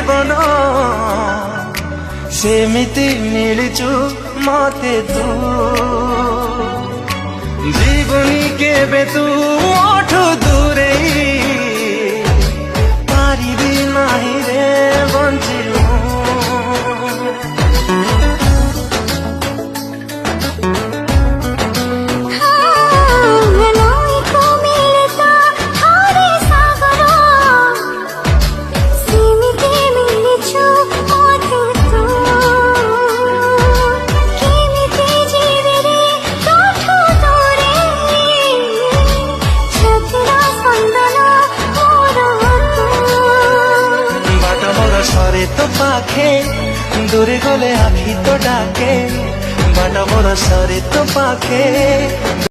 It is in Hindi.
जीवन सेमिति मिलचु मते तू जीवनी केबे तू मोठु दूरे पारिबी नाही रे बंचिलु सरे तो पाखे दूरे गले आखि तो डाके बाट मोर सरे तो पाखे।